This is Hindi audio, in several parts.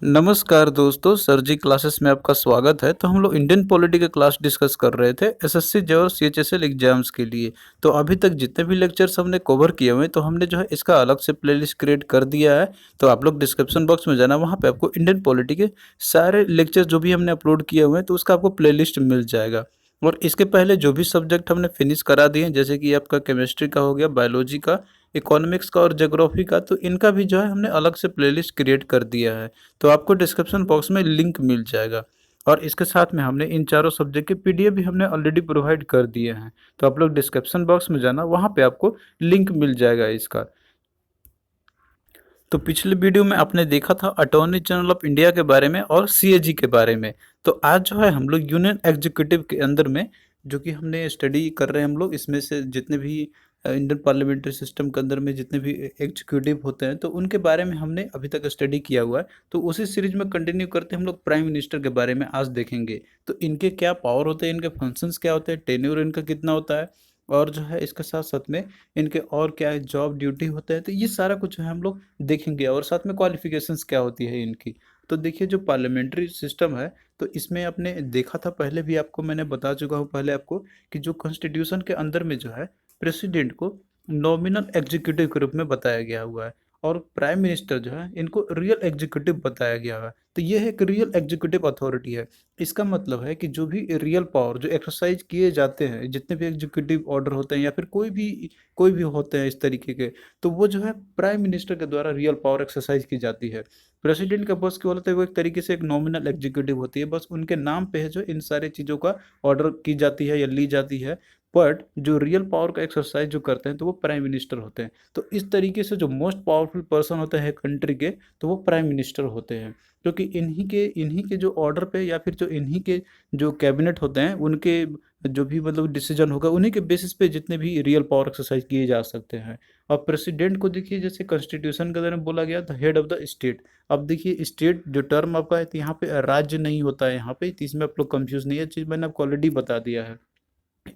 नमस्कार दोस्तों, सर जी क्लासेस में आपका स्वागत है। तो हम लोग इंडियन पॉलिटी का क्लास डिस्कस कर रहे थे एसएससी जे और सीएचएसएल एग्जाम्स के लिए। तो अभी तक जितने भी लेक्चर्स हमने कवर किए हुए हैं तो हमने जो है इसका अलग से प्लेलिस्ट क्रिएट कर दिया है। तो आप लोग डिस्क्रिप्शन बॉक्स में जाना, वहाँ पे आपको इंडियन पॉलिटी के सारे लेक्चर जो भी हमने अपलोड किए हुए हैं तो उसका आपको प्लेलिस्ट मिल जाएगा। और इसके पहले जो भी सब्जेक्ट हमने फिनिश करा दिए हैं, जैसे कि आपका केमिस्ट्री का हो गया, बायोलॉजी का, इकोनॉमिक्स का और ज्योग्राफी का, तो इनका भी जो है हमने अलग से प्लेलिस्ट क्रिएट कर दिया है। तो आपको डिस्क्रिप्शन बॉक्स में लिंक मिल जाएगा। और इसके साथ में हमने इन चारों सब्जेक्ट के पीडीएफ भी हमने ऑलरेडी प्रोवाइड कर दिए हैं। तो आप लोग डिस्क्रिप्शन बॉक्स में जाना, वहाँ पे आपको लिंक मिल जाएगा इसका। तो पिछले वीडियो में आपने देखा था अटॉर्नी जनरल ऑफ इंडिया के बारे में और सीएजी के बारे में। तो आज जो है हम लोग यूनियन एग्जीक्यूटिव के अंदर में जो कि हमने स्टडी कर रहे हैं हम लोग, इसमें से जितने भी इंडियन पार्लियामेंट्री सिस्टम के अंदर में जितने भी एग्जीक्यूटिव होते हैं तो उनके बारे में हमने अभी तक स्टडी किया हुआ है। तो उसी सीरीज में कंटिन्यू करते हम लोग प्राइम मिनिस्टर के बारे में आज देखेंगे। तो इनके क्या पावर होते हैं, इनके फंक्शंस क्या होते हैं, टेन्योर इनका कितना होता है, और जो है इसके साथ साथ में इनके और क्या जॉब ड्यूटी होता है। तो ये सारा कुछ है हम लोग देखेंगे, और साथ में क्वालिफिकेशंस क्या होती है इनकी। तो देखिए, जो पार्लियामेंट्री सिस्टम है तो इसमें आपने देखा था, पहले भी आपको मैंने बता चुका हूँ पहले आपको, कि जो कॉन्स्टिट्यूशन के अंदर में जो है प्रेसिडेंट को नॉमिनल एग्जीक्यूटिव के रूप में बताया गया हुआ है, और प्राइम मिनिस्टर जो है इनको रियल एग्जीक्यूटिव बताया गया है। तो ये एक रियल एग्जीक्यूटिव अथॉरिटी है। इसका मतलब है कि जो भी रियल पावर जो एक्सरसाइज किए जाते हैं, जितने भी एग्जीक्यूटिव ऑर्डर होते हैं या फिर कोई भी होते हैं इस तरीके के, तो वो जो है प्राइम मिनिस्टर के द्वारा रियल पावर एक्सरसाइज की जाती है। प्रेसिडेंट का बस क्या होता है, वो एक तरीके से एक नॉमिनल एग्जीक्यूटिव होती है, बस उनके नाम पे है जो इन सारी चीज़ों का ऑर्डर की जाती है या ली जाती है। बट जो रियल पावर का एक्सरसाइज जो करते हैं तो वो प्राइम मिनिस्टर होते हैं। तो इस तरीके से जो मोस्ट पावरफुल पर्सन होते हैं कंट्री के, तो वो प्राइम मिनिस्टर होते हैं। क्योंकि इन्हीं के जो ऑर्डर पे या फिर जो इन्हीं के जो कैबिनेट होते हैं, उनके जो भी मतलब डिसीजन होगा उन्हीं के बेसिस पे जितने भी रियल पावर एक्सरसाइज किए जा सकते हैं। और प्रेसिडेंट को देखिए, जैसे कॉन्स्टिट्यूशन के अंदर में बोला गया, the head of the state. अब देखिए, स्टेट जो टर्म आपका है तो यहाँ पे राज्य नहीं होता है यहाँ पे, तो इसमें आप लोग कंफ्यूज नहीं है, चीज़ मैंने आपको ऑलरेडी बता दिया है।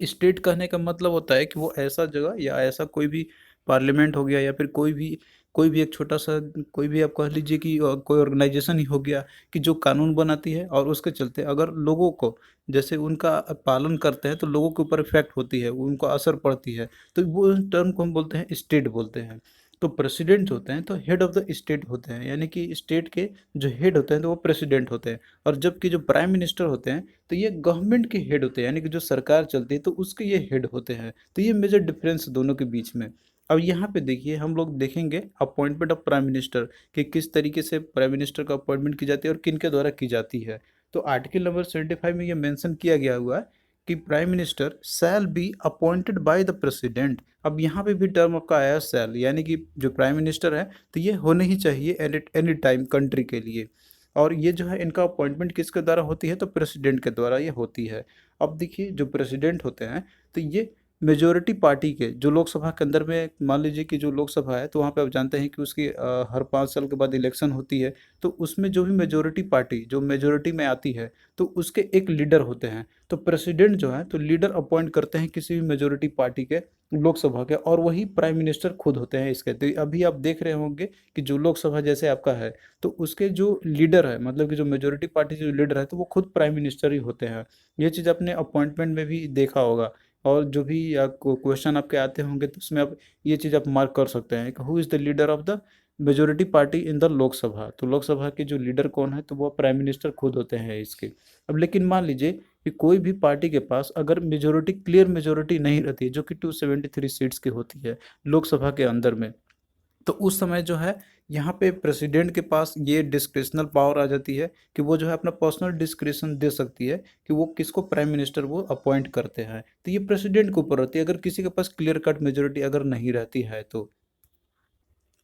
स्टेट कहने का मतलब होता है कि वो ऐसा जगह या ऐसा कोई भी पार्लियामेंट हो गया या फिर कोई भी एक छोटा सा, कोई भी आप कह लीजिए कि कोई ऑर्गेनाइजेशन ही हो गया, कि जो कानून बनाती है और उसके चलते अगर लोगों को जैसे उनका पालन करते हैं तो लोगों के ऊपर इफेक्ट होती है, उनको असर पड़ती है, तो वो टर्म को हम बोलते हैं स्टेट बोलते हैं। तो प्रेसिडेंट होते हैं तो हेड ऑफ द स्टेट होते हैं, यानी कि स्टेट के जो हेड होते हैं तो वो प्रेसिडेंट होते हैं। और जबकि जो प्राइम मिनिस्टर होते हैं तो ये गवर्नमेंट के हेड होते हैं, यानी कि जो सरकार चलती है तो उसके ये हेड होते हैं। तो ये मेजर डिफरेंस दोनों के बीच में। अब यहाँ पे देखिए, हम लोग देखेंगे अपॉइंटमेंट ऑफ प्राइम मिनिस्टर, कि किस तरीके से प्राइम मिनिस्टर का अपॉइंटमेंट की जाती है और किन के द्वारा की जाती है। तो आर्टिकल नंबर 75 में ये मेंशन किया गया हुआ है कि prime minister shall be appointed by the president. अब यहाँ पे भी टर्म आपका आया शैल, यानी कि जो प्राइम मिनिस्टर है तो ये होने ही चाहिए एनी टाइम कंट्री के लिए। और ये जो है इनका अपॉइंटमेंट किसके द्वारा होती है, तो प्रेसिडेंट के द्वारा ये होती है। अब देखिए, जो प्रेसिडेंट होते हैं तो ये मेजोरिटी पार्टी के, जो लोकसभा के अंदर में मान लीजिए कि जो लोकसभा है तो वहाँ पे आप जानते हैं कि उसकी हर 5 साल के बाद इलेक्शन होती है। तो उसमें जो भी मेजोरिटी पार्टी जो मेजोरिटी में आती है तो उसके एक लीडर होते हैं। तो प्रेसिडेंट जो है तो लीडर अपॉइंट करते हैं किसी भी मेजोरिटी पार्टी के, लोकसभा के, और वही प्राइम मिनिस्टर खुद होते हैं इसके। तो अभी आप देख रहे होंगे कि जो लोकसभा जैसे आपका है तो उसके जो लीडर है, मतलब कि जो मेजोरिटी पार्टी जो लीडर है तो वो खुद प्राइम मिनिस्टर ही होते हैं। ये चीज़ आपने अपॉइंटमेंट में भी देखा होगा। और जो भी क्वेश्चन आपके आते होंगे तो उसमें आप ये चीज़ आप मार्क कर सकते हैं कि who is the leader of the majority party in the Lok Sabha. तो लोकसभा के जो लीडर कौन है, तो वो प्राइम मिनिस्टर खुद होते हैं इसके। अब लेकिन मान लीजिए कि कोई भी पार्टी के पास अगर मेजोरिटी, क्लियर मेजोरिटी नहीं रहती, जो कि 273 सीट्स की होती है लोकसभा के अंदर में, तो उस समय जो है यहाँ पे प्रेसिडेंट के पास ये डिस्क्रिशनल पावर आ जाती है कि वो जो है अपना पर्सनल डिस्क्रिशन दे सकती है कि वो किसको प्राइम मिनिस्टर वो अपॉइंट करते हैं। तो ये प्रेसिडेंट के ऊपर रहती है अगर किसी के पास क्लियर कट मेजोरिटी अगर नहीं रहती है तो।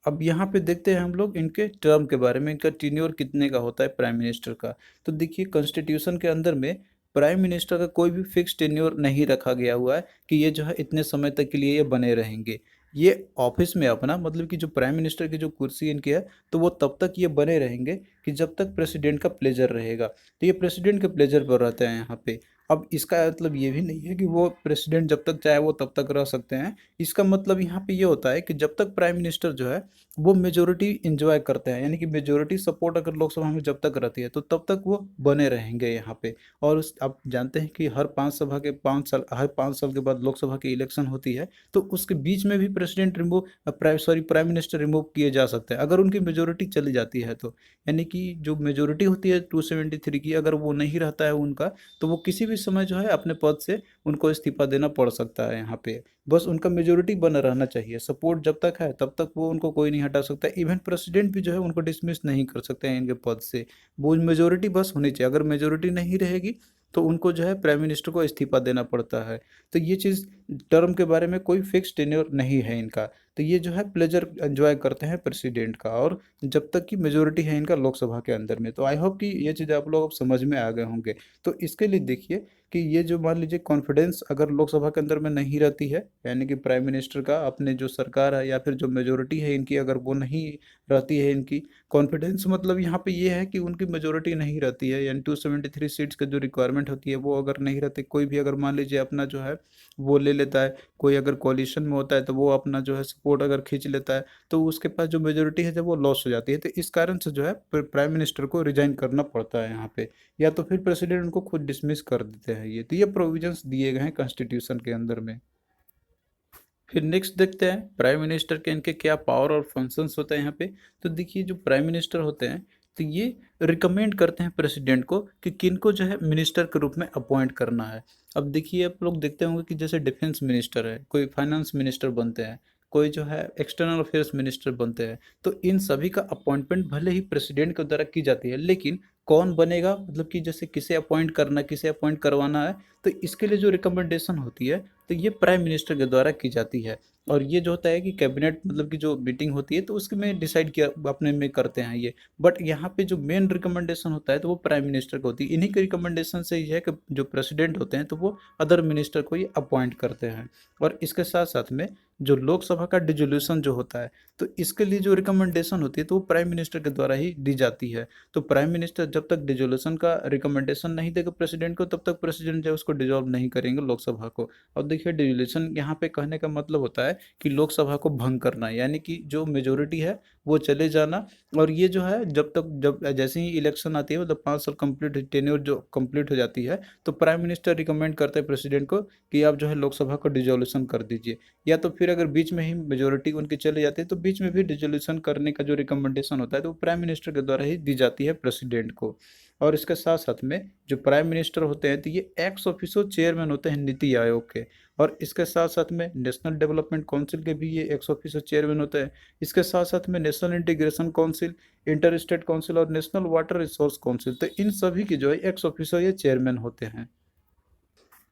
अब यहाँ पे देखते हैं हम लोग इनके टर्म के बारे में, इनका टीन्योर कितने का होता है प्राइम मिनिस्टर का। तो देखिए, कॉन्स्टिट्यूशन के अंदर में प्राइम मिनिस्टर का कोई भी फिक्स टेन्योर नहीं रखा गया हुआ है कि ये जो है इतने समय तक के लिए ये बने रहेंगे। ये ऑफिस में अपना, मतलब कि जो प्राइम मिनिस्टर की जो कुर्सी इनकी है तो वो तब तक ये बने रहेंगे कि जब तक प्रेसिडेंट का प्लेजर रहेगा। तो ये प्रेसिडेंट के प्लेजर पर रहते हैं यहाँ पे। अब इसका मतलब ये भी नहीं है कि वो प्रेसिडेंट जब तक चाहे वो तब तक रह सकते हैं। इसका मतलब यहाँ पे ये होता है कि जब तक प्राइम मिनिस्टर जो है वो मेजोरिटी इंजॉय करते हैं, यानी कि मेजोरिटी सपोर्ट अगर लोकसभा में जब तक रहती है तो तब तक वो बने रहेंगे यहाँ पे। और आप जानते हैं कि हर 5 सभा के 5 साल, हर 5 साल के बाद लोकसभा की इलेक्शन होती है, तो उसके बीच में भी president remove, prime minister remove किए जा सकते हैं अगर उनकी मेजोरिटी चली जाती है तो। यानी कि जो मेजोरिटी होती है 273 की, अगर वो नहीं रहता है उनका, तो वो किसी भी समय जो है अपने पद से उनको इस्तीफा देना पड़ सकता है यहाँ पे। बस उनका मेजोरिटी बना रहना चाहिए, सपोर्ट जब तक है तब तक वो उनको कोई नहीं हटा सकता। इवन प्रेसिडेंट भी जो है उनको डिसमिस नहीं कर सकते हैं इनके पद से। वो मेजोरिटी बस होनी चाहिए, अगर मेजोरिटी नहीं रहेगी तो उनको जो है प्राइम मिनिस्टर को इस्तीफा देना पड़ता है। तो ये चीज़, टर्म के बारे में कोई फिक्स टेन्योर नहीं है इनका। तो ये जो है प्लेजर एंजॉय करते हैं प्रेसिडेंट का, और जब तक कि मेजोरिटी है इनका लोकसभा के अंदर में। तो आई होप कि ये चीज़ आप लोग अब समझ में आ गए होंगे। तो इसके लिए देखिए कि ये जो मान लीजिए कॉन्फिडेंस अगर लोकसभा के अंदर में नहीं रहती है, यानी कि प्राइम मिनिस्टर का अपने जो सरकार है या फिर जो मेजोरिटी है इनकी, अगर वो नहीं रहती है इनकी कॉन्फिडेंस, मतलब यहाँ पे ये है कि उनकी मेजोरिटी नहीं रहती है, यानी 273 सीट्स का जो रिक्वायरमेंट होती है वो अगर नहीं रहती, कोई भी अगर मान लीजिए अपना जो है वो ले लेता है, कोई अगर कोalition में होता है तो वो अपना जो है सपोर्ट अगर खींच लेता है, तो उसके पास जो मेजोरिटी है जब वो लॉस हो जाती है, तो इस कारण से जो है प्राइम मिनिस्टर को रिजाइन करना पड़ता है यहाँ पे, या तो फिर प्रेसिडेंट उनको खुद डिसमिस कर देते हैं। ये तो ये प्रोविजंस दिए गए हैं कॉन्स्टिट्यूशन के अंदर में। फिर नेक्स्ट देखते हैं प्राइम मिनिस्टर के इनके क्या पावर और फंक्शंस होते हैं यहाँ पे। तो देखिए जो प्राइम मिनिस्टर होते हैं तो ये रिकमेंड करते हैं प्रेसिडेंट को कि किनको जो है मिनिस्टर के रूप में अपॉइंट करना है। अब देखिए आप लोग देखते होंगे कि जैसे डिफेंस मिनिस्टर है, कोई फाइनेंस मिनिस्टर बनते हैं, कोई जो है एक्सटर्नल अफेयर्स मिनिस्टर बनते हैं, तो इन सभी का अपॉइंटमेंट भले ही प्रेसिडेंट के द्वारा की जाती है, लेकिन कौन बनेगा, मतलब कि जैसे किसे अपॉइंट करना, किसे अपॉइंट करवाना है, तो इसके लिए जो रिकमेंडेशन होती है तो ये प्राइम मिनिस्टर के द्वारा की जाती है। और ये जो होता है कि कैबिनेट मतलब कि जो मीटिंग होती है तो उसके में डिसाइड किया अपने में करते हैं ये। बट यहाँ पे जो मेन रिकमेंडेशन होता है तो वो प्राइम मिनिस्टर को होती है। इन्हीं के रिकमेंडेशन से ये है कि जो प्रेसिडेंट होते हैं तो वो अदर मिनिस्टर को ये अपॉइंट करते हैं। और इसके साथ साथ में जो लोकसभा का डिजोल्यूशन जो होता है तो इसके लिए जो रिकमेंडेशन होती है तो वो प्राइम मिनिस्टर के द्वारा ही दी जाती है। तो प्राइम मिनिस्टर जब तक डिजोल्यूशन का रिकमेंडेशन नहीं देगा प्रेसिडेंट को, तब तक प्रेसिडेंट जो है उसको डिजोल्व नहीं करेंगे लोकसभा को। और देखिए डिजोल्यूशन यहाँ पे कहने का मतलब होता है कि लोकसभा को भंग करना, यानी कि जो मेजोरिटी है वो चले जाना। और ये जो है जब जैसे ही इलेक्शन आती है, मतलब 5 साल कंप्लीट टेन्योर जो कंप्लीट हो जाती है, तो प्राइम मिनिस्टर रिकमेंड करते हैं प्रेसिडेंट को कि आप जो है लोकसभा को डिजोल्यूशन कर दीजिए। या तो फिर अगर बीच में ही मेजोरिटी उनकी चले जाती है तो बीच में भी डिजोल्यूशन करने का जो रिकमेंडेशन होता है तो वो प्राइम मिनिस्टर के द्वारा ही दी जाती है प्रेसिडेंट को। और इसके साथ साथ में जो प्राइम मिनिस्टर होते हैं तो ये एक्स ऑफिसो चेयरमैन होते हैं नीति आयोग के। और इसके साथ साथ में नेशनल डेवलपमेंट काउंसिल के भी ये एक्स ऑफिसो चेयरमैन होते हैं। इसके साथ साथ में national integration council, inter state council और नेशनल वाटर रिसोर्स काउंसिल, तो इन सभी की जो है एक्स ऑफिसो ये चेयरमैन होते हैं।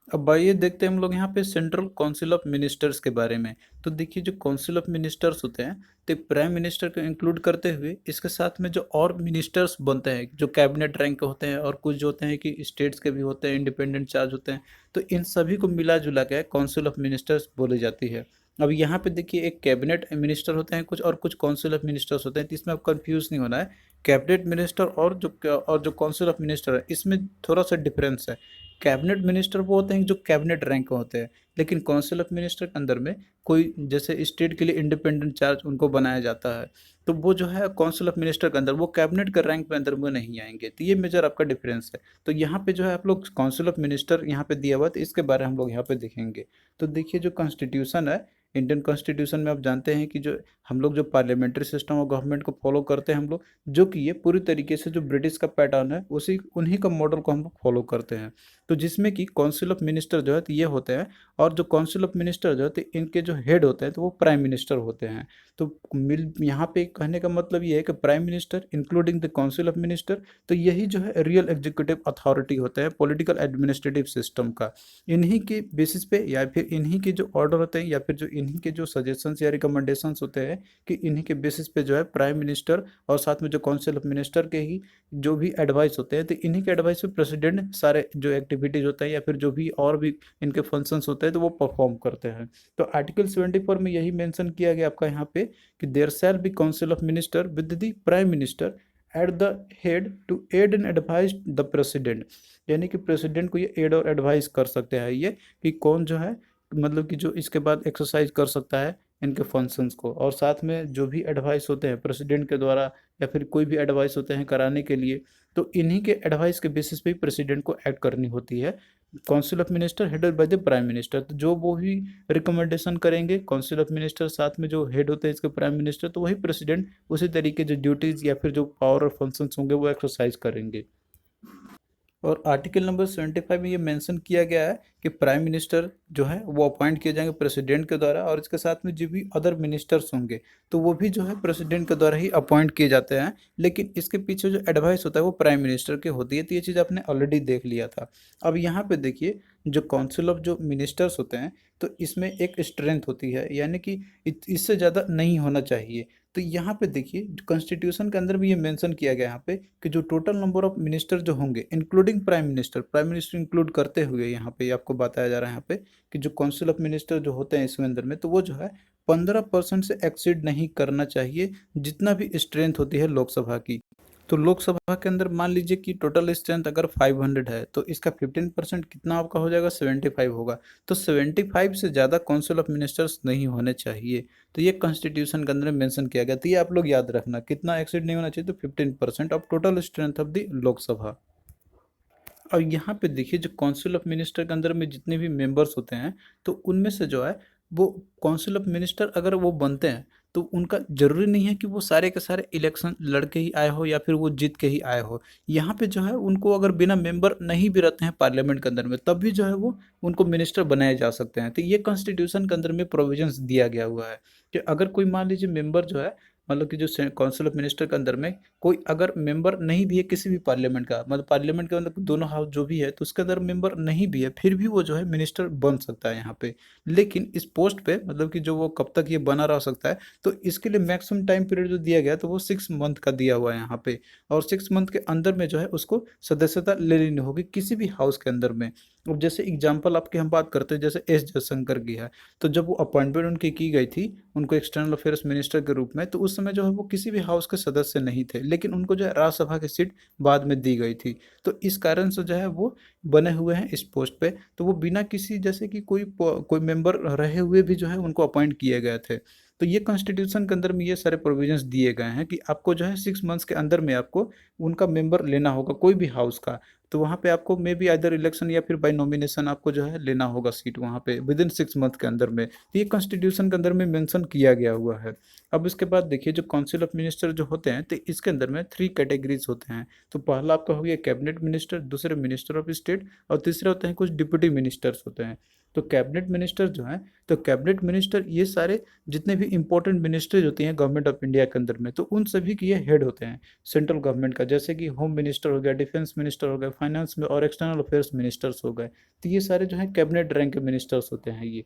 अब आइए देखते हैं हम लोग यहाँ पे सेंट्रल काउंसिल ऑफ मिनिस्टर्स के बारे में। तो देखिए जो काउंसिल ऑफ मिनिस्टर्स होते हैं तो प्राइम मिनिस्टर को इंक्लूड करते हुए इसके साथ में जो और मिनिस्टर्स बनते हैं जो कैबिनेट रैंक के होते हैं, और कुछ जो होते हैं कि स्टेट्स के भी होते हैं, इंडिपेंडेंट चार्ज होते हैं, तो इन सभी को मिला जुला के काउंसिल ऑफ मिनिस्टर्स बोली जाती है। अब यहाँ पे देखिए एक कैबिनेट मिनिस्टर होते हैं कुछ, और कुछ काउंसिल ऑफ मिनिस्टर्स होते हैं, तो इसमें आप कंफ्यूज नहीं होना है। कैबिनेट मिनिस्टर और जो काउंसिल ऑफ मिनिस्टर है इसमें थोड़ा सा डिफरेंस है। कैबिनेट मिनिस्टर वो होते हैं जो कैबिनेट रैंक के होते हैं, लेकिन काउंसिल ऑफ मिनिस्टर के अंदर में कोई जैसे स्टेट के लिए इंडिपेंडेंट चार्ज उनको बनाया जाता है, तो वो जो है काउंसिल ऑफ मिनिस्टर के अंदर वो कैबिनेट के रैंक के अंदर में नहीं आएंगे। तो ये मेजर आपका डिफरेंस है। तो यहाँ पे जो है आप लोग काउंसिल ऑफ मिनिस्टर यहाँ पे दिया हुआ है, तो इसके बारे में हम लोग यहाँ पे देखेंगे। तो देखिए जो कॉन्स्टिट्यूशन है, इंडियन कॉन्स्टिट्यूशन में आप जानते हैं कि जो हम लोग जो पार्लियामेंट्री सिस्टम और गवर्नमेंट को फॉलो करते हैं हम लोग, जो कि ये पूरी तरीके से जो ब्रिटिश का पैटर्न है उसी उन्हीं का मॉडल को हम लोग फॉलो करते हैं। तो जिसमें कि काउंसिल ऑफ मिनिस्टर जो है तो ये होते हैं, और जो काउंसिल ऑफ मिनिस्टर जो है तो इनके जो हेड होते हैं तो वो प्राइम मिनिस्टर होते हैं। तो मिल यहाँ पे कहने का मतलब ये है कि prime minister including the council of minister, तो यही जो है रियल एग्जीक्यूटिव अथॉरिटी होता है पॉलिटिकल एडमिनिस्ट्रेटिव सिस्टम का। इन्हीं के बेसिस पे या फिर इन्हीं के जो ऑर्डर होते हैं या फिर जो इन्हीं के जो सजेशंस या रिकमेंडेशंस होते हैं कि इन्हीं के बेसिस पे जो है प्राइम मिनिस्टर और साथ में जो काउंसिल ऑफ मिनिस्टर के ही जो भी एडवाइस होते हैं तो इन्हीं के एडवाइस पे प्रेसिडेंट सारे जो एक्टिविटीज होता है या फिर जो भी और भी इनके फंक्शंस होते हैं तो वो परफॉर्म करते हैं। तो आर्टिकल 74 में यही मेंशन किया गया आपका यहाँ पे कि there shall be council of minister with the prime minister at the head to aid and advice the president, यानी कि प्रेसिडेंट को ये एड और एडवाइस कर सकते हैं ये कि कौन जो है मतलब कि जो इसके बाद एक्सरसाइज कर सकता है इनके फंक्शंस को, और साथ में जो भी एडवाइस होते हैं प्रेसिडेंट के द्वारा या फिर कोई भी एडवाइस होते हैं कराने के लिए, तो इन्हीं के एडवाइस के बेसिस पे ही प्रेसिडेंट को एक्ट करनी होती है। Council of minister headed by the prime minister, तो जो वो ही रिकमेंडेशन करेंगे काउंसिल ऑफ मिनिस्टर, साथ में जो हेड होते हैं इसके प्राइम मिनिस्टर, तो वही प्रेसिडेंट उसी तरीके जो ड्यूटीज या फिर जो पावर और फंक्शंस होंगे वो एक्सरसाइज करेंगे। और आर्टिकल नंबर 75 में ये मेंशन किया गया है कि प्राइम मिनिस्टर जो है वो अपॉइंट किए जाएंगे प्रेसिडेंट के द्वारा, और इसके साथ में जो भी अदर मिनिस्टर्स होंगे तो वो भी जो है प्रेसिडेंट के द्वारा ही अपॉइंट किए जाते हैं, लेकिन इसके पीछे जो एडवाइस होता है वो प्राइम मिनिस्टर की होती है। तो ये चीज़ आपने ऑलरेडी देख लिया था। अब यहाँ पे देखिए जो काउंसिल ऑफ जो मिनिस्टर्स होते हैं तो इसमें एक स्ट्रेंथ होती है, यानी कि इससे ज़्यादा नहीं होना चाहिए। तो यहाँ पे देखिए कॉन्स्टिट्यूशन के अंदर भी ये मेंशन किया गया है यहाँ पे कि जो टोटल नंबर ऑफ मिनिस्टर जो होंगे इंक्लूडिंग प्राइम मिनिस्टर इंक्लूड करते हुए, यहाँ पे आपको बताया जा रहा है यहाँ पे कि जो काउंसिल ऑफ मिनिस्टर जो होते हैं इसके अंदर में तो वो जो है 15% से एक्सीड नहीं करना चाहिए जितना भी स्ट्रेंथ होती है लोकसभा की। तो लोकसभा के अंदर मान लीजिए कि टोटल स्ट्रेंथ अगर 500 है तो इसका 15% कितना आपका हो जाएगा, 75 होगा। तो 75 से ज़्यादा काउंसिल ऑफ मिनिस्टर्स नहीं होने चाहिए। तो ये कॉन्स्टिट्यूशन के अंदर मेंशन किया गया, तो ये आप लोग याद रखना कितना एक्सीड नहीं होना चाहिए, तो 15% of total strength of the Lok Sabha. और यहाँ पे देखिए जो काउंसिल ऑफ मिनिस्टर के अंदर में जितने भी मेंबर्स होते हैं तो उनमें से जो है वो काउंसिल ऑफ मिनिस्टर अगर वो बनते हैं तो उनका जरूरी नहीं है कि वो सारे के सारे इलेक्शन लड़के ही आए हो या फिर वो जीत के ही आए हो। यहाँ पे जो है उनको अगर बिना मेंबर नहीं भी रहते हैं पार्लियामेंट के अंदर में तब भी जो है वो उनको मिनिस्टर बनाए जा सकते हैं। तो ये कॉन्स्टिट्यूशन के अंदर में प्रोविजंस दिया गया हुआ है कि अगर कोई मान लीजिए मेंबर जो है मतलब कि जो काउंसिल ऑफ मिनिस्टर के अंदर में कोई अगर मेंबर नहीं भी है किसी भी पार्लियामेंट का, मतलब पार्लियामेंट के अंदर दोनों हाउस जो भी है तो उसके अंदर मेंबर नहीं भी है फिर भी वो जो है मिनिस्टर बन सकता है यहाँ पे। लेकिन इस पोस्ट पे मतलब कि जो वो कब तक ये बना रह सकता है तो इसके लिए मैक्सिमम टाइम पीरियड जो दिया गया तो वो 6 मंथ का दिया हुआ है यहाँ पे। और 6 मंथ के अंदर में जो है उसको सदस्यता ले लेनी होगी किसी भी हाउस के अंदर में। अब जैसे एग्जाम्पल आपकी हम बात करते हैं जैसे एस जयशंकर की है, तो जब वो अपॉइंटमेंट उनकी की गई थी उनको एक्सटर्नल अफेयर्स मिनिस्टर के रूप में, तो उस समय जो है वो किसी भी हाउस के सदस्य नहीं थे, लेकिन उनको जो है राज्यसभा की सीट बाद में दी गई थी। तो इस कारण से जो है वो बने हुए हैं इस पोस्ट पे। तो वो बिना किसी जैसे कि कोई मेंबर रहे हुए भी जो है उनको अपॉइंट किए गए थे। तो ये कॉन्स्टिट्यूशन के अंदर में ये सारे प्रोविजंस दिए गए हैं कि आपको जो है 6 मंथ्स के अंदर में आपको उनका मेंबर लेना होगा कोई भी हाउस का। तो वहाँ पे आपको मे बी आइदर इलेक्शन या फिर बाय नॉमिनेशन आपको जो है लेना होगा सीट वहाँ पे विद इन 6 मंथ के अंदर में। तो ये कॉन्स्टिट्यूशन के अंदर में मेंशन किया गया हुआ है। अब इसके बाद देखिए जो काउंसिल ऑफ मिनिस्टर जो होते हैं तो इसके अंदर में 3 कैटेगरीज होते हैं। तो पहला आपका हो गया कैबिनेट मिनिस्टर, दूसरे मिनिस्टर ऑफ स्टेट, और तीसरे होते हैं कुछ डिप्टी मिनिस्टर्स होते हैं। तो कैबिनेट मिनिस्टर जो हैं तो कैबिनेट मिनिस्टर ये सारे जितने भी इंपॉर्टेंट मिनिस्ट्रीज होती हैं गवर्नमेंट ऑफ इंडिया के अंदर में तो उन सभी के ये हेड होते हैं सेंट्रल गवर्नमेंट का, जैसे कि होम मिनिस्टर हो गया, डिफेंस मिनिस्टर हो गया, फाइनेंस में और एक्सटर्नल अफेयर्स मिनिस्टर्स हो गए। तो ये सारे जो है कैबिनेट रैंक के मिनिस्टर्स होते हैं ये।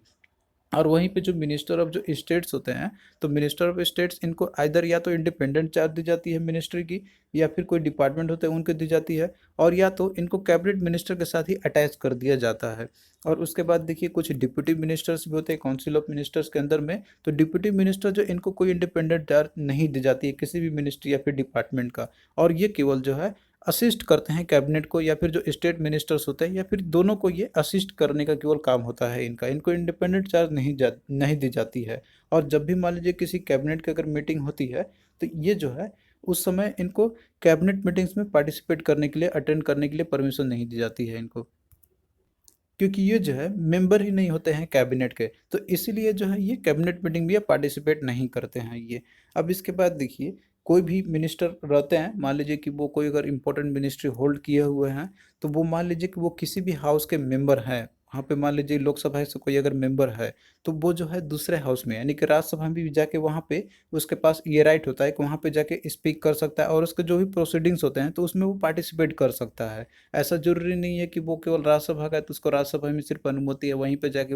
और वहीं पे जो मिनिस्टर ऑफ जो स्टेट्स होते हैं तो मिनिस्टर ऑफ स्टेट्स इनको आइदर या तो इंडिपेंडेंट चार्ज दी जाती है मिनिस्ट्री की, या फिर कोई डिपार्टमेंट होते हैं उनको दी जाती है, और या तो इनको कैबिनेट मिनिस्टर के साथ ही अटैच कर दिया जाता है। और उसके बाद देखिए कुछ डिप्यूटी मिनिस्टर्स भी होते हैं काउंसिल ऑफ मिनिस्टर्स के अंदर में। तो डिप्यूटी मिनिस्टर जो इनको कोई इंडिपेंडेंट चार्ज नहीं दी जाती है किसी भी मिनिस्ट्री या फिर डिपार्टमेंट का, और ये केवल जो है असिस्ट करते हैं कैबिनेट को या फिर जो स्टेट मिनिस्टर्स होते हैं या फिर दोनों को ये असिस्ट करने का केवल काम होता है इनका, इनको इंडिपेंडेंट चार्ज नहीं दी जाती है। और जब भी मान लीजिए किसी कैबिनेट की अगर मीटिंग होती है तो ये जो है उस समय इनको कैबिनेट मीटिंग्स में पार्टिसिपेट करने के लिए अटेंड करने के लिए परमिशन नहीं दी जाती है इनको, क्योंकि ये जो है मेंबर ही नहीं होते हैं कैबिनेट के, तो इसीलिए जो है ये कैबिनेट मीटिंग भी पार्टिसिपेट नहीं करते हैं ये। अब इसके बाद देखिए कोई भी मिनिस्टर रहते हैं मान लीजिए कि वो कोई अगर इम्पोर्टेंट मिनिस्ट्री होल्ड किए हुए हैं तो वो मान लीजिए कि वो किसी भी हाउस के मेंबर हैं, वहाँ पे मान लीजिए लोकसभा से कोई अगर मेंबर है तो वो जो है दूसरे हाउस में यानी कि राज्यसभा में भी जाके वहाँ पे उसके पास ये राइट होता है कि वहाँ पे जाके स्पीक कर सकता है और उसके जो भी प्रोसीडिंग्स होते हैं तो उसमें वो पार्टिसिपेट कर सकता है। ऐसा जरूरी नहीं है कि वो केवल राज्यसभा का है तो उसको राज्यसभा में सिर्फ अनुमति है वहीं पे जाके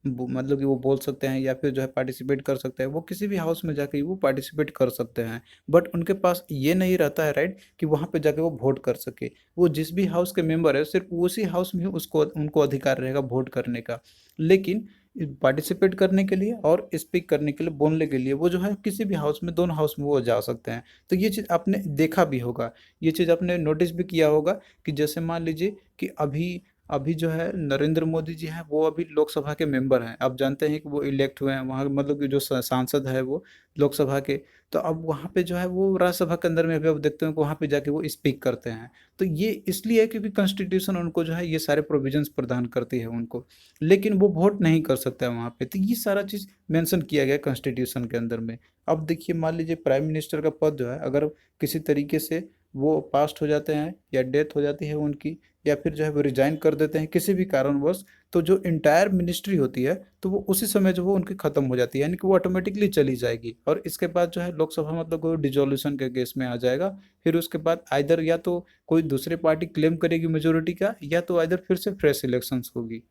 मतलब कि वो बोल सकते हैं या फिर जो है पार्टिसिपेट कर सकते हैं, वो किसी भी हाउस में जाके वो पार्टिसिपेट कर सकते हैं। बट उनके पास ये नहीं रहता है राइट कि वहाँ पे जाके वो वोट कर सके। वो जिस भी हाउस के मेंबर है सिर्फ उसी हाउस में ही उसको उनको अधिकार रहेगा वोट करने का। लेकिन पार्टिसिपेट करने के लिए और स्पीक करने के लिए, बोलने के लिए वो जो है किसी भी हाउस में, दोनों हाउस में वो जा सकते हैं। तो ये चीज़ आपने देखा भी होगा, ये चीज़ आपने नोटिस भी किया होगा कि जैसे मान लीजिए कि अभी अभी जो है नरेंद्र मोदी जी हैं, वो अभी लोकसभा के मेंबर हैं। आप जानते हैं कि वो इलेक्ट हुए हैं वहाँ, मतलब कि जो सांसद है वो लोकसभा के। तो अब वहाँ पे जो है वो राज्यसभा के अंदर में अभी आप देखते हो कि वहाँ पे जाके वो स्पीक करते हैं। तो ये इसलिए है क्योंकि कॉन्स्टिट्यूशन उनको जो है ये सारे प्रोविजंस प्रदान करती है उनको, लेकिन वो वोट नहीं कर सकता है वहाँ पे। तो ये सारा चीज़ मेंशन किया गया है कॉन्स्टिट्यूशन के अंदर में। अब देखिए मान लीजिए प्राइम मिनिस्टर का पद जो है अगर किसी तरीके से वो पास्ट हो जाते हैं या डेथ हो जाती है उनकी, या फिर जो है वो रिजाइन कर देते हैं किसी भी कारणवश, तो जो इंटायर मिनिस्ट्री होती है तो वो उसी समय जो वो उनकी खत्म हो जाती है, यानी कि वो ऑटोमेटिकली चली जाएगी। और इसके बाद जो है लोकसभा मतलब वो डिजोल्यूशन के केस में आ जाएगा। फिर उसके बाद आइदर या तो कोई दूसरी पार्टी क्लेम करेगी मेजोरिटी का, या तो आइदर फिर से फ्रेश इलेक्शंस होगी।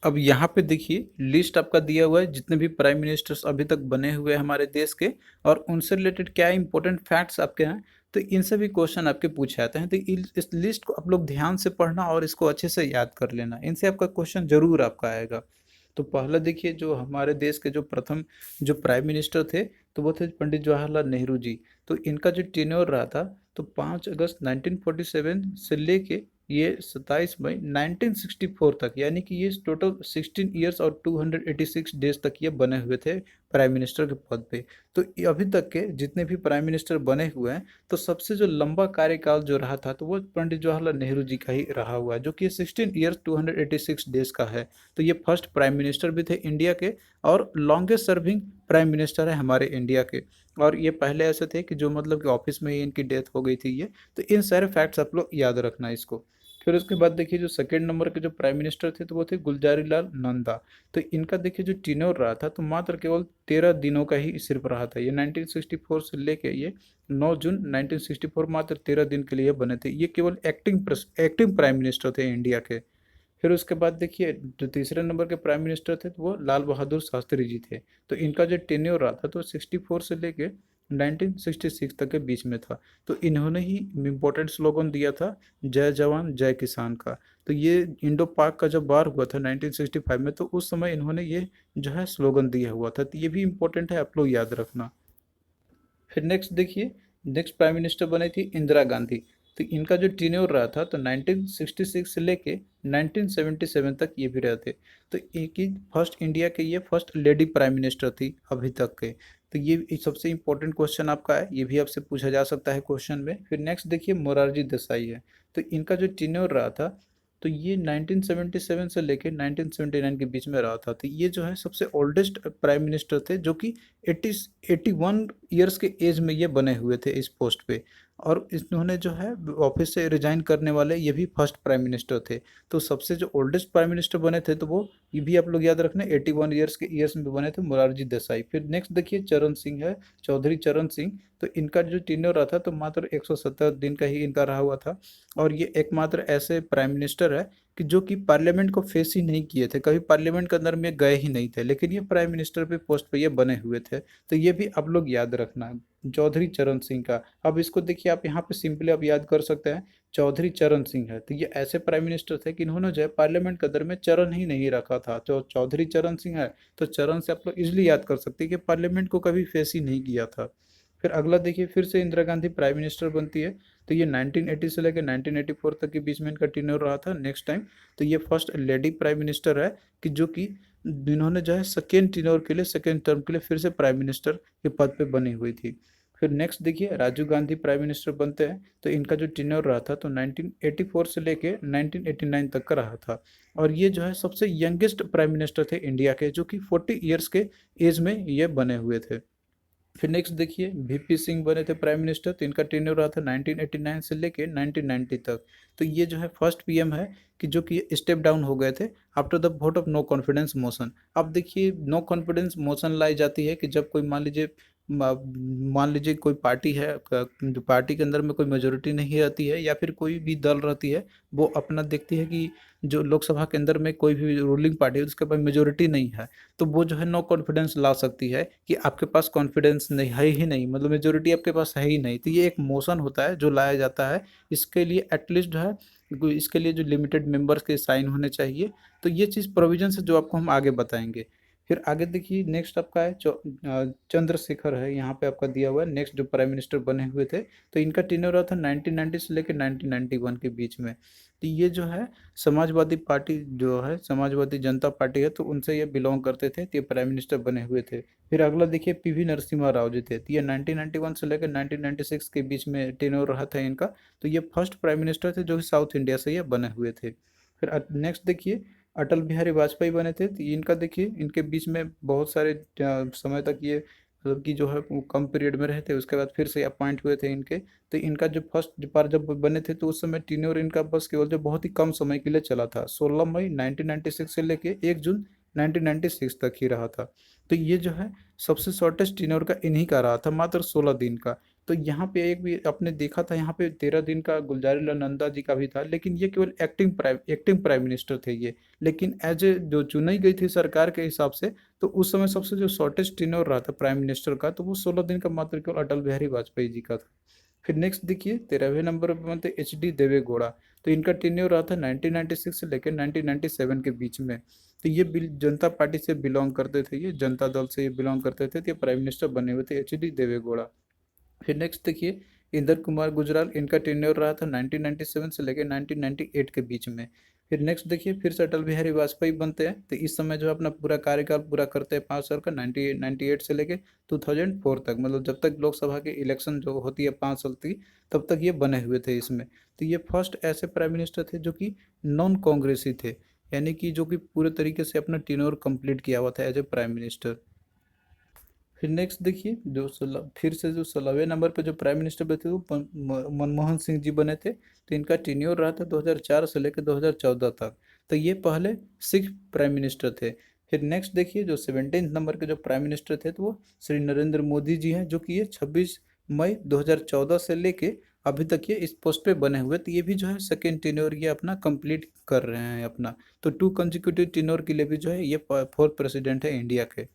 अब यहाँ पे देखिए लिस्ट आपका दिया हुआ है जितने भी प्राइम मिनिस्टर्स अभी तक बने हुए हैं हमारे देश के, और उनसे रिलेटेड क्या इंपॉर्टेंट फैक्ट्स आपके हैं। तो इनसे भी क्वेश्चन आपके पूछे जाते हैं, तो इस लिस्ट को आप लोग ध्यान से पढ़ना और इसको अच्छे से याद कर लेना, इनसे आपका क्वेश्चन जरूर आपका आएगा। तो पहला देखिए, जो हमारे देश के जो प्रथम जो प्राइम मिनिस्टर थे, तो वो थे पंडित जवाहरलाल नेहरू जी। तो इनका जो टेन्योर रहा था, तो 5 अगस्त 1947 से लेके ये 27 मई 1964 तक, यानी कि ये टोटल 16 ईयर्स और 286 डेज तक ये बने हुए थे प्राइम मिनिस्टर के पद पे। तो अभी तक के जितने भी प्राइम मिनिस्टर बने हुए हैं, तो सबसे जो लंबा कार्यकाल जो रहा था तो वो पंडित जवाहरलाल नेहरू जी का ही रहा हुआ है, जो कि 16 ईयर्स 286 डेज का है। तो ये फर्स्ट प्राइम मिनिस्टर भी थे इंडिया के, और लॉन्गेस्ट सर्विंग प्राइम मिनिस्टर है हमारे इंडिया के। और ये पहले ऐसे थे कि जो मतलब कि ऑफिस में ही इनकी डेथ हो गई थी ये। तो इन सारे फैक्ट्स आप लोग याद रखना इसको। फिर उसके बाद देखिए जो सेकंड नंबर के जो प्राइम मिनिस्टर थे, तो वो थे गुलजारी लाल नंदा। तो इनका देखिए जो टेन्योर रहा था, तो मात्र केवल 13 दिनों का ही सिर्फ रहा था। ये 1964 से लेके ये 9 जून 1964, मात्र 13 दिन के लिए बने थे। ये केवल एक्टिंग प्राइम मिनिस्टर थे इंडिया के। फिर उसके बाद देखिए जो तीसरे नंबर के प्राइम मिनिस्टर थे, तो वो लाल बहादुर शास्त्री जी थे। तो इनका जो टेन्योर रहा था, तो 64 से लेके 1966 तक के बीच में था। तो इन्होंने ही इम्पोर्टेंट स्लोगन दिया था, जय जवान जय किसान का। तो ये इंडो पाक का जब वार हुआ था 1965 में, तो उस समय इन्होंने ये जो है स्लोगन दिया हुआ था। तो ये भी इम्पोर्टेंट है, आप लोग याद रखना। फिर नेक्स्ट देखिए, नेक्स्ट प्राइम मिनिस्टर बनी थी इंदिरा गांधी। तो इनका जो टेन्योर रहा था, तो 1966 से लेके 1977 तक ये भी रहे थे। तो एक ही फर्स्ट इंडिया के ये फर्स्ट लेडी प्राइम मिनिस्टर थी अभी तक के। तो ये एक सबसे इम्पोर्टेंट क्वेश्चन आपका है, ये भी आपसे पूछा जा सकता है क्वेश्चन में। फिर नेक्स्ट देखिए मोरारजी देसाई है। तो इनका जो टेन्योर रहा था, तो ये 1977 से लेके 1979 के बीच में रहा था। तो ये जो है सबसे ओल्डेस्ट प्राइम मिनिस्टर थे, जो कि 81 ईयर्स के एज में ये बने हुए थे इस पोस्ट पे। और इन्होंने जो है ऑफिस से रिजाइन करने वाले ये भी फर्स्ट प्राइम मिनिस्टर थे। तो सबसे जो ओल्डेस्ट प्राइम मिनिस्टर बने थे, तो वो ये भी आप लोग याद रखना, 81 ईयर्स में बने थे मोरारजी देसाई। फिर नेक्स्ट देखिए चरण सिंह है, चौधरी चरण सिंह। तो इनका जो टेन्योर रहा था, तो मात्र 170 दिन का ही इनका रहा हुआ था। और ये एकमात्र ऐसे प्राइम मिनिस्टर है कि जो कि पार्लियामेंट को फेस ही नहीं किए थे, कभी पार्लियामेंट के अंदर में गए ही नहीं थे, लेकिन ये प्राइम मिनिस्टर पे पोस्ट पे ये बने हुए थे। तो ये भी आप लोग याद रखना, चौधरी चरण सिंह का। अब इसको देखिए आप यहाँ पे सिंपली आप याद कर सकते हैं, चौधरी चरण सिंह है। तो ये ऐसे प्राइम मिनिस्टर थे कि इन्होंने जो है पार्लियामेंट के अंदर में चरण ही नहीं रखा था। तो चौधरी चरण सिंह है, तो चरण से आप लोग इजिली याद कर सकते हैं कि पार्लियामेंट को कभी फेस ही नहीं किया था। फिर अगला देखिए, फिर से इंदिरा गांधी प्राइम मिनिस्टर बनती है। तो ये 1980 से लेकर 1984 तक के बीच में इनका टेन्योर रहा था नेक्स्ट टाइम। तो ये फर्स्ट लेडी प्राइम मिनिस्टर है कि जो कि जिन्होंने जो है सेकेंड टेन्योर के लिए, सेकेंड टर्म के लिए फिर से प्राइम मिनिस्टर के पद पे बनी हुई थी। फिर नेक्स्ट देखिए राजीव गांधी प्राइम मिनिस्टर बनते हैं। तो इनका जो टेन्योर रहा था, तो 1984 से लेके 1989 तक का रहा था। और ये जो है सबसे यंगेस्ट प्राइम मिनिस्टर थे इंडिया के, जो कि 40 ईयर्स के एज में ये बने हुए थे। फिर नेक्स्ट देखिए वीपी सिंह बने थे प्राइम मिनिस्टर। तो इनका टेन्योर रहा था 1989 से लेके 1990 तक। तो ये जो है फर्स्ट पीएम है कि जो कि स्टेप डाउन हो गए थे after the vote of no confidence motion. अब देखिए नो कॉन्फिडेंस मोशन लाई जाती है कि जब कोई मान लीजिए मान लीजिए कोई पार्टी है, जो पार्टी के अंदर में कोई मेजोरिटी नहीं रहती है या फिर कोई भी दल रहती है, वो अपना देखती है कि जो लोकसभा के अंदर में कोई भी रूलिंग पार्टी है उसके पास मेजोरिटी नहीं है, तो वो जो है नो कॉन्फिडेंस ला सकती है कि आपके पास कॉन्फिडेंस नहीं है ही नहीं, मतलब मेजोरिटी आपके पास है ही नहीं। तो ये एक मोशन होता है जो लाया जाता है। इसके लिए एटलीस्ट जो है इसके लिए जो लिमिटेड मेंबर्स के साइन होने चाहिए। तो ये चीज़ प्रोविजन है जो आपको हम आगे बताएंगे। फिर आगे देखिए नेक्स्ट आपका है चंद्रशेखर है, यहाँ पे आपका दिया हुआ है नेक्स्ट जो प्राइम मिनिस्टर बने हुए थे। तो इनका टेन्योर रहा था 1990 से लेकर 1991 के बीच में। तो ये जो है समाजवादी पार्टी जो है, समाजवादी जनता पार्टी है, तो उनसे ये बिलोंग करते थे, तो ये प्राइम मिनिस्टर बने हुए थे। फिर अगला देखिए पीवी नरसिम्हा राव जी थे, तो ये 1991 से लेकर 1996 के बीच में टेन्योर रहा था इनका। तो ये फर्स्ट प्राइम मिनिस्टर थे जो कि साउथ इंडिया से ये बने हुए थे। फिर नेक्स्ट देखिए अटल बिहारी वाजपेयी बने थे, तो इनका देखिए इनके बीच में बहुत सारे समय तक ये मतलब कि जो है वो कम पीरियड में रहे थे, उसके बाद फिर से अपॉइंट हुए थे इनके। तो इनका जो फर्स्ट बार जब बने थे तो उस समय टीन्योर इनका बस केवल जो बहुत ही कम समय के लिए चला था, 16 मई 1996 से लेके 1 जून 1996 तक ही रहा था। तो ये जो है सबसे शॉर्टेस्ट टीन्योर का इन्हीं का रहा था, मात्र 16 दिन का। तो यहाँ पे एक भी आपने देखा था, यहाँ पे 13 दिन का गुलजारीलाल नंदा जी का भी था, लेकिन ये केवल एक्टिंग प्राइम मिनिस्टर थे ये। लेकिन एज ए जो चुनी गई थी सरकार के हिसाब से, तो उस समय सबसे जो शॉर्टेस्ट टेन्योर रहा था प्राइम मिनिस्टर का, तो वो 16 दिन का मात्र केवल अटल बिहारी वाजपेयी जी का था। फिर नेक्स्ट देखिए 13वें नंबर पर बनते HD देवे गौड़ा। तो इनका टेन्योर रहा था 1996 से लेकर 1997 के बीच में। तो ये जनता पार्टी से बिलोंग करते थे, ये जनता दल से ये बिलोंग करते थे, तो ये प्राइम मिनिस्टर बने हुए थे HD देवे गौड़ा। फिर नेक्स्ट देखिए इंदर कुमार गुजराल, इनका टेन्योर रहा था 1997 से लेकर 1998 के बीच में। फिर नेक्स्ट देखिए फिर से अटल बिहारी वाजपेयी बनते हैं, तो इस समय जो है अपना पूरा कार्यकाल पूरा करते हैं 5 साल का, 1998 से लेकर 2004 तक, मतलब जब तक लोकसभा के इलेक्शन जो होती है 5 साल की, तब तक ये बने हुए थे इसमें। तो ये फर्स्ट ऐसे प्राइम मिनिस्टर थे जो कि नॉन कांग्रेसी थे, यानी कि जो कि पूरे तरीके से अपना टेन्योर कंप्लीट किया हुआ था एज ए प्राइम मिनिस्टर। फिर नेक्स्ट देखिए जो फिर से जो 16वें नंबर पे जो प्राइम मिनिस्टर बने थे वो मनमोहन सिंह जी बने थे। तो इनका टेन्योर रहा था 2004 से लेकर 2014 तक। तो ये पहले 6 प्राइम मिनिस्टर थे। फिर नेक्स्ट देखिए जो 17 नंबर के जो प्राइम मिनिस्टर थे, तो वो श्री नरेंद्र मोदी जी हैं, जो कि ये 26 मई 2014 से लेके अभी तक ये इस पोस्ट पे बने हुए। तो ये भी जो है सेकेंड टेन्योर ये अपना कंप्लीट कर रहे हैं अपना। तो 2 कंजिक्यूटिव टेन्योर के लिए भी जो है ये फोर्थ प्रेसिडेंट है इंडिया के।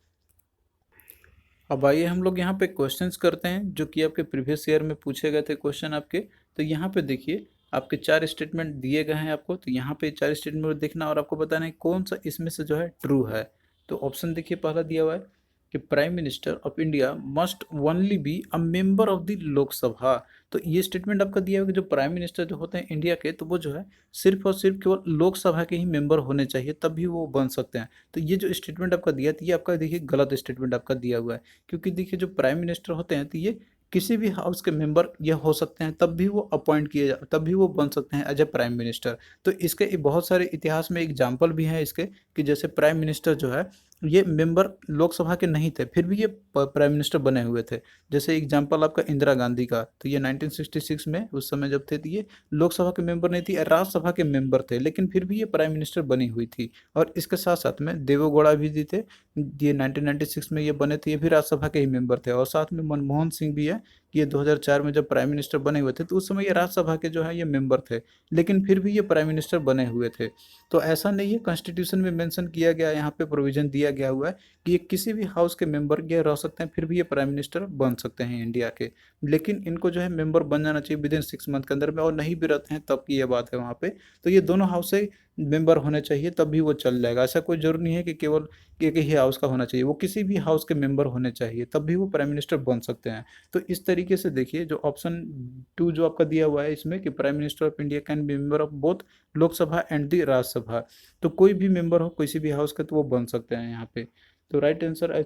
अब आइए हम लोग यहाँ पे क्वेश्चंस करते हैं जो कि आपके प्रीवियस ईयर में पूछे गए थे क्वेश्चन आपके। तो यहाँ पे देखिए आपके 4 स्टेटमेंट दिए गए हैं आपको, तो यहाँ पे 4 स्टेटमेंट देखना और आपको बताना है कौन सा इसमें से जो है ट्रू है। तो ऑप्शन देखिए पहला दिया हुआ है कि prime minister of India must only be a member of the Lok Sabha. तो ये स्टेटमेंट आपका दिया हुआ है कि जो प्राइम मिनिस्टर जो होते हैं इंडिया के, तो वो जो है सिर्फ और सिर्फ केवल लोकसभा के ही मेंबर होने चाहिए, तभी वो बन सकते हैं। तो ये जो स्टेटमेंट आपका दिया था ये आपका देखिए गलत स्टेटमेंट आपका दिया हुआ है। क्योंकि देखिए जो प्राइम मिनिस्टर होते हैं तो ये किसी भी हाउस के मेंबर ये हो सकते हैं, तब भी वो अपॉइंट किए जा तब भी वो बन सकते हैं एज ए प्राइम मिनिस्टर। तो इसके बहुत सारे इतिहास में एग्जाम्पल भी हैं इसके, कि जैसे प्राइम मिनिस्टर जो है ये मेंबर लोकसभा के नहीं थे, फिर भी ये प्राइम मिनिस्टर बने हुए थे। जैसे एग्जाम्पल आपका इंदिरा गांधी का, तो ये 1966 में उस समय जब थे तो ये लोकसभा के मेंबर नहीं थी, राज्यसभा के मेंबर थे, लेकिन फिर भी ये प्राइम मिनिस्टर बनी हुई थी। और इसके साथ साथ में देवेगौड़ा भी जी थे, ये 1996 में ये बने थे, ये भी राज्यसभा के ही मेंबर थे। और साथ में मनमोहन सिंह भी है, कि ये 2004 में जब प्राइम मिनिस्टर बने हुए थे तो उस समय ये राज्यसभा के जो है ये मेंबर थे, लेकिन फिर भी ये प्राइम मिनिस्टर बने हुए थे। तो ऐसा नहीं है, कॉन्स्टिट्यूशन में मेंशन किया गया, यहाँ पे प्रोविजन दिया गया हुआ है कि ये किसी भी हाउस के मेंबर ये रह सकते हैं, फिर भी ये प्राइम मिनिस्टर बन सकते हैं इंडिया के। लेकिन इनको जो है मेंबर बन जाना चाहिए विद इन 6 मंथ के अंदर में, और नहीं भी रहते हैं तब की ये बात है वहाँ पे। तो ये दोनों हाउस से मेंबर होने चाहिए तब भी वो चल जाएगा। ऐसा कोई जरूरी नहीं है कि केवल एक ही हाउस का होना चाहिए, वो किसी भी हाउस के मेंबर होने चाहिए तब भी वो प्राइम मिनिस्टर बन सकते हैं। तो इस तरीके से देखिए जो ऑप्शन 2 जो आपका दिया हुआ है इसमें, कि prime minister of India can be member of both Lok Sabha and the Rajya Sabha, तो कोई भी मेंबर हो किसी भी हाउस का तो वो बन सकते हैं यहाँ पे। तो राइट आंसर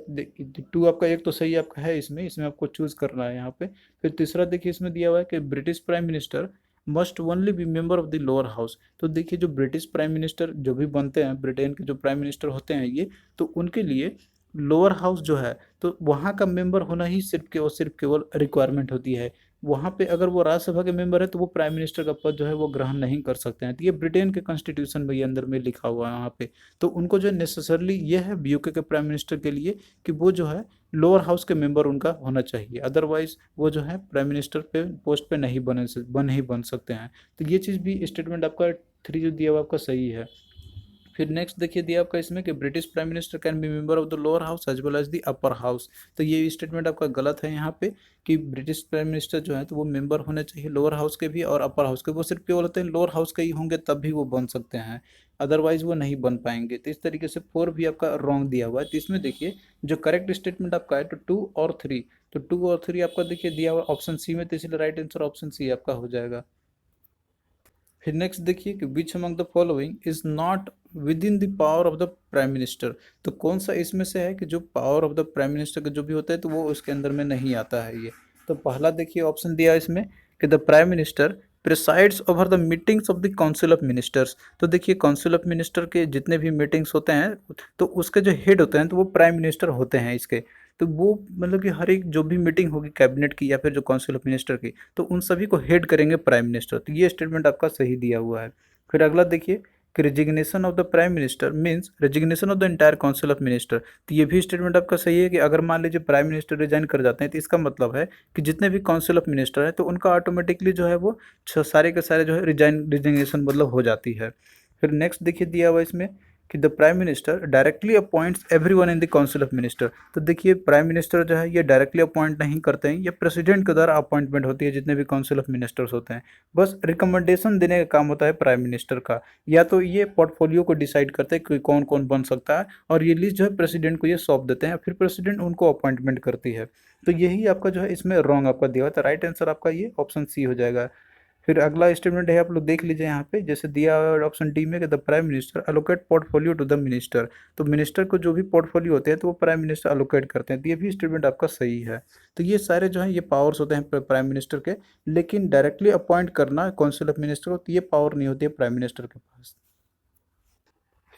2 आपका, एक तो सही आपका है, इसमें इसमें आपको चूज करना है यहाँ पे। फिर तीसरा देखिए इसमें दिया हुआ है कि British prime minister must only B member of the lower house. तो देखिए जो ब्रिटिश प्राइम मिनिस्टर जो भी बनते हैं, ब्रिटेन के जो प्राइम मिनिस्टर होते हैं ये, तो उनके लिए लोअर हाउस जो है तो वहाँ का मेंबर होना ही सिर्फ केवल रिक्वायरमेंट होती है। वहाँ पे अगर वो राज्यसभा के मेंबर है तो वो प्राइम मिनिस्टर का पद जो है वो ग्रहण नहीं कर सकते हैं। तो ये ब्रिटेन के कॉन्स्टिट्यूशन में ये अंदर में लिखा हुआ है वहाँ पे। तो उनको जो नेसेसरली ये है यूके के प्राइम मिनिस्टर के लिए कि वो जो है लोअर हाउस के मेंबर उनका होना चाहिए, अदरवाइज वो जो है प्राइम मिनिस्टर पे पोस्ट पे नहीं बन सकते हैं। तो ये चीज़ भी स्टेटमेंट आपका 3 जो दिया हुआ आपका सही है। फिर नेक्स्ट देखिए दिया आपका इसमें कि British prime minister can be member of the lower house as well as the upper house. तो ये स्टेटमेंट आपका गलत है यहाँ पे, कि ब्रिटिश प्राइम मिनिस्टर जो है तो वो मेंबर होने चाहिए लोअर हाउस के भी और अपर हाउस के। वो सिर्फ केवल होते हैं लोअर हाउस के ही होंगे तब भी वो बन सकते हैं, अदरवाइज वो नहीं बन पाएंगे। तो इस तरीके से 4 भी आपका रॉन्ग दिया हुआ है। तो इसमें देखिए जो करेक्ट स्टेटमेंट आपका है तो 2 और 3, तो 2 और 3 आपका देखिए दिया हुआ ऑप्शन सी में, तो इसलिए राइट आंसर ऑप्शन सी आपका हो जाएगा। फिर नेक्स्ट देखिए कि which among the following is not with in the power of the prime minister. तो कौन सा इसमें से है कि जो power of the prime minister का जो भी होता है तो वो उसके अंदर में नहीं आता है ये। तो पहला देखिए ऑप्शन दिया है इसमें कि the prime minister presides over the meetings of the council of ministers. तो देखिए काउंसिल ऑफ मिनिस्टर के जितने भी मीटिंग्स होते हैं तो उसके जो हेड होते हैं तो वो प्राइम मिनिस्टर होते हैं इसके। तो वो मतलब कि हर एक जो भी मीटिंग होगी कैबिनेट की या फिर जो काउंसिल ऑफ मिनिस्टर की, तो उन सभी को हेड करेंगे प्राइम मिनिस्टर। तो ये स्टेटमेंट आपका सही दिया हुआ है। फिर अगला देखिए कि resignation of the prime minister means resignation of the entire council of minister. तो ये भी स्टेटमेंट आपका सही है कि अगर मान लीजिए प्राइम मिनिस्टर रिजाइन कर जाते हैं तो इसका मतलब है कि जितने भी काउंसिल ऑफ मिनिस्टर हैं तो उनका ऑटोमेटिकली जो है वो सारे के सारे जो है रिजाइनेशन मतलब हो जाती है। फिर नेक्स्ट देखिए दिया हुआ इसमें कि the prime minister directly appoints everyone in the council of minister. तो देखिए प्राइम मिनिस्टर जो है ये डायरेक्टली अपॉइंट नहीं करते हैं, ये प्रेसिडेंट के द्वारा अपॉइंटमेंट होती है जितने भी काउंसिल ऑफ मिनिस्टर्स होते हैं। बस रिकमेंडेशन देने का काम होता है प्राइम मिनिस्टर का, या तो ये पोर्टफोलियो को डिसाइड करते हैं कि कौन कौन बन सकता है और ये लिस्ट जो है प्रेसिडेंट को ये सौंप देते हैं, फिर प्रेसिडेंट उनको अपॉइंटमेंट करती है। तो यही आपका जो है इसमें रॉन्ग आपका दिया हुआ है। तो राइट आंसर आपका ये ऑप्शन सी हो जाएगा। फिर अगला स्टेटमेंट है आप लोग देख लीजिए यहाँ पे, जैसे दिया हुआ है ऑप्शन डी में कि the prime minister allocate portfolio to the minister. तो मिनिस्टर को जो भी पोर्टफोलियो होते हैं तो वो प्राइम मिनिस्टर अलोकेट करते हैं। तो ये भी स्टेटमेंट आपका सही है। तो ये सारे जो है ये पावर्स होते हैं प्राइम मिनिस्टर के, लेकिन डायरेक्टली अपॉइंट करना काउंसिल ऑफ मिनिस्टर को तो ये पावर नहीं होती है प्राइम मिनिस्टर के पास।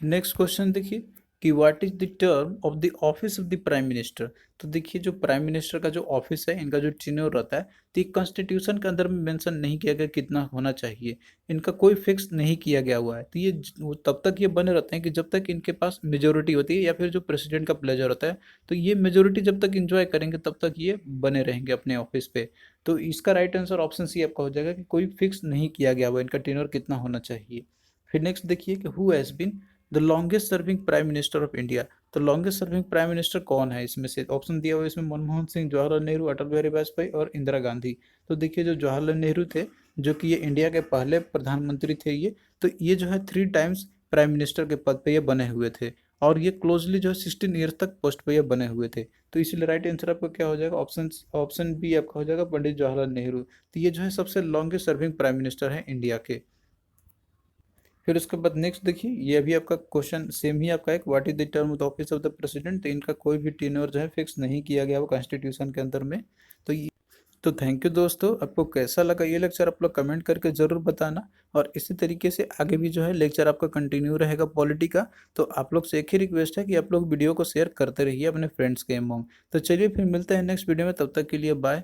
नेक्स्ट क्वेश्चन देखिए कि what is the term of the office of the prime minister. तो देखिए जो प्राइम मिनिस्टर का जो ऑफिस है इनका जो टेन्योर रहता है तो ये कॉन्स्टिट्यूशन के अंदर में मेंशन नहीं किया गया कितना होना चाहिए, इनका कोई फिक्स नहीं किया गया हुआ है। तो ये वो तब तक ये बने रहते हैं कि जब तक इनके पास मेजोरिटी होती है या फिर जो प्रेसिडेंट का प्लेजर होता है, तो ये मेजोरिटी जब तक इंजॉय करेंगे तब तक ये बने रहेंगे अपने ऑफिस पे। तो इसका राइट आंसर ऑप्शन सी आपका हो जाएगा कि कोई फिक्स नहीं किया गया हुआ इनका टेन्योर कितना होना चाहिए। फिर नेक्स्ट देखिए कि who has been the longest serving prime minister of India. तो लॉन्गेस्ट सर्विंग प्राइम मिनिस्टर कौन है इसमें से, ऑप्शन दिया हुआ है इसमें मनमोहन सिंह, जवाहरलाल नेहरू, अटल बिहारी वाजपेयी और इंदिरा गांधी। तो देखिए जो जवाहरलाल नेहरू थे जो कि ये इंडिया के पहले प्रधानमंत्री थे ये, तो ये जो है 3 टाइम्स प्राइम मिनिस्टर के पद पे ये बने हुए थे और ये क्लोजली जो है 16 ईयर तक पोस्ट पे ये बने हुए थे। तो इसीलिए राइट आंसर आपका क्या हो जाएगा, ऑप्शन ऑप्शन बी आपका हो जाएगा पंडित जवाहरलाल नेहरू। तो ये जो है सबसे लॉन्गेस्ट सर्विंग प्राइम मिनिस्टर है इंडिया के। फिर उसके बाद नेक्स्ट देखिए ये भी आपका क्वेश्चन सेम ही आपका एक what is the term of the office of the president. तो इनका कोई भी टेन्योर जो है फिक्स नहीं किया गया वो कॉन्स्टिट्यूशन के अंदर में। तो ये तो थैंक यू दोस्तों, आपको कैसा लगा ये लेक्चर आप लोग कमेंट करके ज़रूर बताना। और इसी तरीके से आगे भी जो है लेक्चर आपका कंटिन्यू रहेगा पॉलिटी का। तो आप लोग से एक ही रिक्वेस्ट है कि आप लोग वीडियो को शेयर करते रहिए अपने फ्रेंड्स के अमंग। तो चलिए फिर मिलते हैं नेक्स्ट वीडियो में, तब तक के लिए बाय।